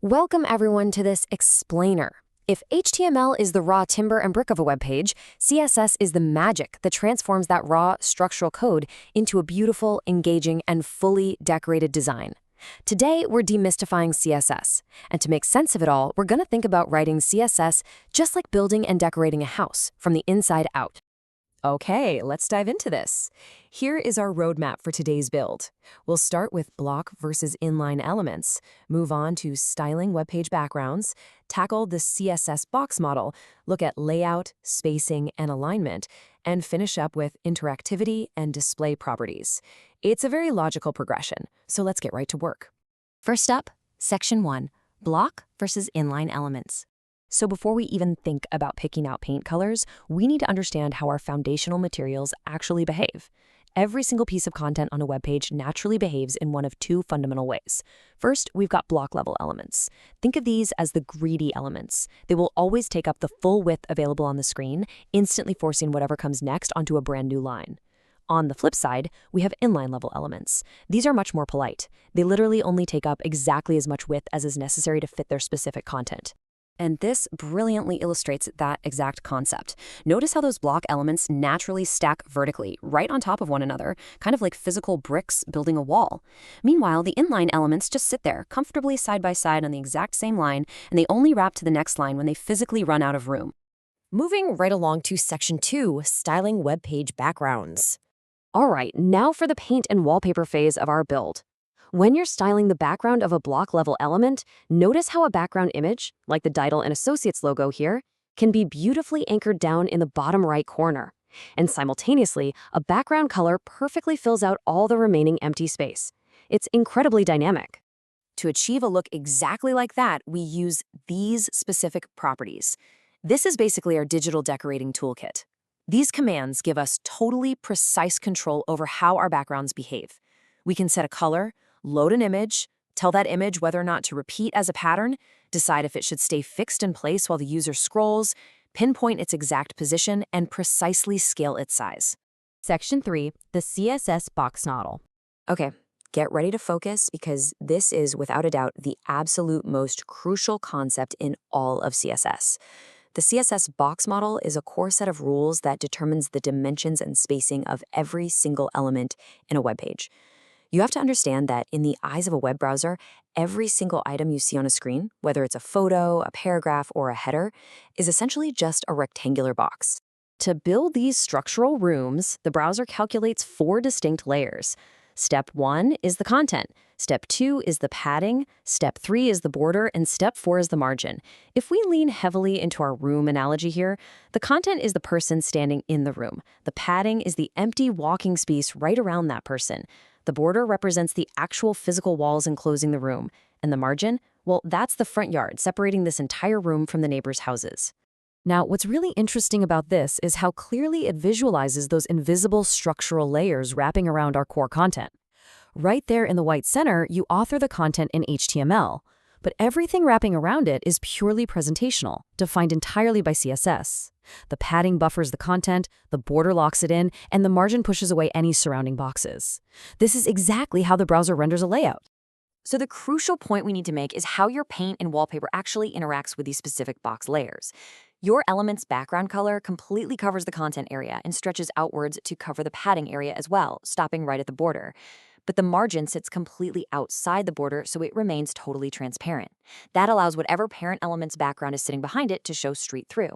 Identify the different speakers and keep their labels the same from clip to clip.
Speaker 1: Welcome everyone to this explainer. If HTML is the raw timber and brick of a web page, CSS is the magic that transforms that raw structural code into a beautiful, engaging, and fully decorated design. Today, we're demystifying CSS. And to make sense of it all, we're going to think about writing CSS just like building and decorating a house, from the inside out. Okay, let's dive into this. Here is our roadmap for today's build. We'll start with block versus inline elements, move on to styling web page backgrounds, tackle the CSS box model, look at layout, spacing, and alignment, and finish up with interactivity and display properties. It's a very logical progression, so let's get right to work. First up, Section 1, block versus inline elements. So before we even think about picking out paint colors, we need to understand how our foundational materials actually behave. Every single piece of content on a web page naturally behaves in one of two fundamental ways. First, we've got block-level elements. Think of these as the greedy elements. They will always take up the full width available on the screen, instantly forcing whatever comes next onto a brand new line. On the flip side, we have inline-level elements. These are much more polite. They literally only take up exactly as much width as is necessary to fit their specific content. And this brilliantly illustrates that exact concept. Notice how those block elements naturally stack vertically, right on top of one another, kind of like physical bricks building a wall. Meanwhile, the inline elements just sit there, comfortably side by side on the exact same line, and they only wrap to the next line when they physically run out of room.
Speaker 2: Moving right along to Section 2, styling web page backgrounds.
Speaker 1: All right, now for the paint and wallpaper phase of our build. When you're styling the background of a block-level element, notice how a background image, like the Digital and Associates logo here, can be beautifully anchored down in the bottom right corner. And simultaneously, a background color perfectly fills out all the remaining empty space. It's incredibly dynamic.
Speaker 2: To achieve a look exactly like that, we use these specific properties. This is basically our digital decorating toolkit. These commands give us totally precise control over how our backgrounds behave. We can set a color, load an image, tell that image whether or not to repeat as a pattern, decide if it should stay fixed in place while the user scrolls, pinpoint its exact position, and precisely scale its size.
Speaker 1: Section 3, the CSS box model.
Speaker 2: Okay, get ready to focus because this is, without a doubt, the absolute most crucial concept in all of CSS. The CSS box model is a core set of rules that determines the dimensions and spacing of every single element in a web page. You have to understand that in the eyes of a web browser, every single item you see on a screen, whether it's a photo, a paragraph, or a header, is essentially just a rectangular box.
Speaker 1: To build these structural rooms, the browser calculates 4 distinct layers. Step 1 is the content. Step 2 is the padding. Step 3 is the border. And step 4 is the margin. If we lean heavily into our room analogy here, the content is the person standing in the room. The padding is the empty walking space right around that person. The border represents the actual physical walls enclosing the room. And the margin? Well, that's the front yard, separating this entire room from the neighbors' houses. Now, what's really interesting about this is how clearly it visualizes those invisible structural layers wrapping around our core content. Right there in the white center, you author the content in HTML, but everything wrapping around it is purely presentational, defined entirely by CSS. The padding buffers the content, the border locks it in, and the margin pushes away any surrounding boxes. This is exactly how the browser renders a layout.
Speaker 2: So the crucial point we need to make is how your paint and wallpaper actually interacts with these specific box layers. Your element's background color completely covers the content area and stretches outwards to cover the padding area as well, stopping right at the border. But the margin sits completely outside the border, so it remains totally transparent. That allows whatever parent element's background is sitting behind it to show straight through.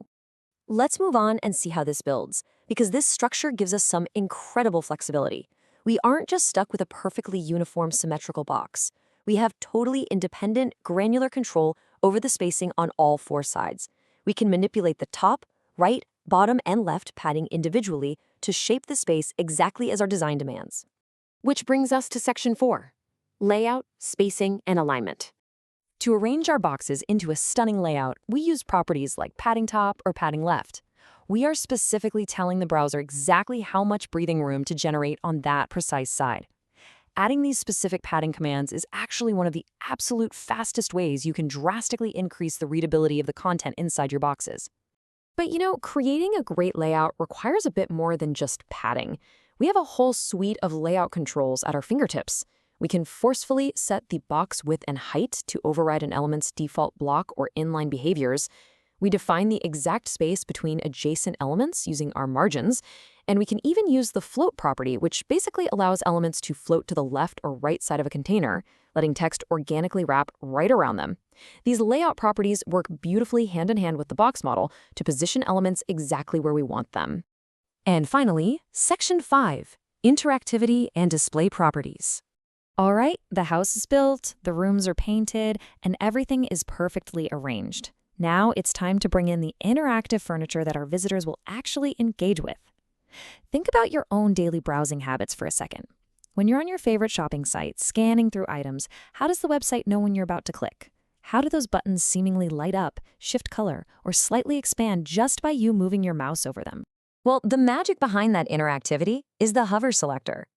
Speaker 2: Let's move on and see how this builds, because this structure gives us some incredible flexibility. We aren't just stuck with a perfectly uniform symmetrical box. We have totally independent, granular control over the spacing on all 4 sides. We can manipulate the top, right, bottom, and left padding individually to shape the space exactly as our design demands. Which brings us to Section 4, layout, spacing, and alignment. To arrange our boxes into a stunning layout, we use properties like padding top or padding left. We are specifically telling the browser exactly how much breathing room to generate on that precise side. Adding these specific padding commands is actually one of the absolute fastest ways you can drastically increase the readability of the content inside your boxes. But creating a great layout requires a bit more than just padding. We have a whole suite of layout controls at our fingertips. We can forcefully set the box width and height to override an element's default block or inline behaviors. We define the exact space between adjacent elements using our margins, and we can even use the float property, which basically allows elements to float to the left or right side of a container, letting text organically wrap right around them. These layout properties work beautifully hand in hand with the box model to position elements exactly where we want them. And finally, Section 5, Interactivity and Display Properties. All right, the house is built, the rooms are painted, and everything is perfectly arranged. Now it's time to bring in the interactive furniture that our visitors will actually engage with. Think about your own daily browsing habits for a second. When you're on your favorite shopping site, scanning through items, how does the website know when you're about to click? How do those buttons seemingly light up, shift color, or slightly expand just by you moving your mouse over them?
Speaker 1: Well, the magic behind that interactivity is the hover selector.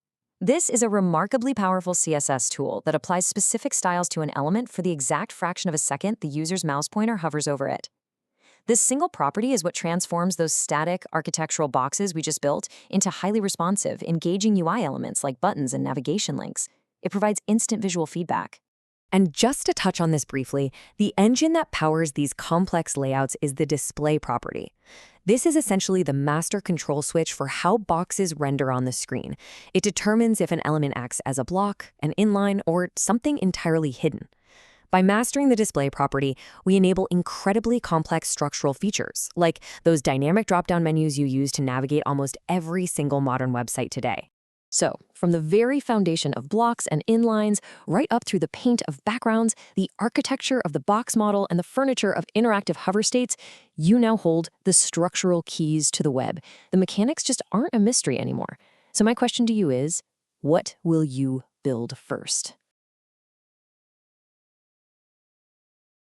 Speaker 1: This is a remarkably powerful CSS tool that applies specific styles to an element for the exact fraction of a second the user's mouse pointer hovers over it. This single property is what transforms those static architectural boxes we just built into highly responsive, engaging UI elements like buttons and navigation links. It provides instant visual feedback. And just to touch on this briefly, the engine that powers these complex layouts is the display property. This is essentially the master control switch for how boxes render on the screen. It determines if an element acts as a block, an inline, or something entirely hidden. By mastering the display property, we enable incredibly complex structural features, like those dynamic drop-down menus you use to navigate almost every single modern website today. So, from the very foundation of blocks and inlines, right up through the paint of backgrounds, the architecture of the box model, and the furniture of interactive hover states, you now hold the structural keys to the web. The mechanics just aren't a mystery anymore. So my question to you is, what will you build first?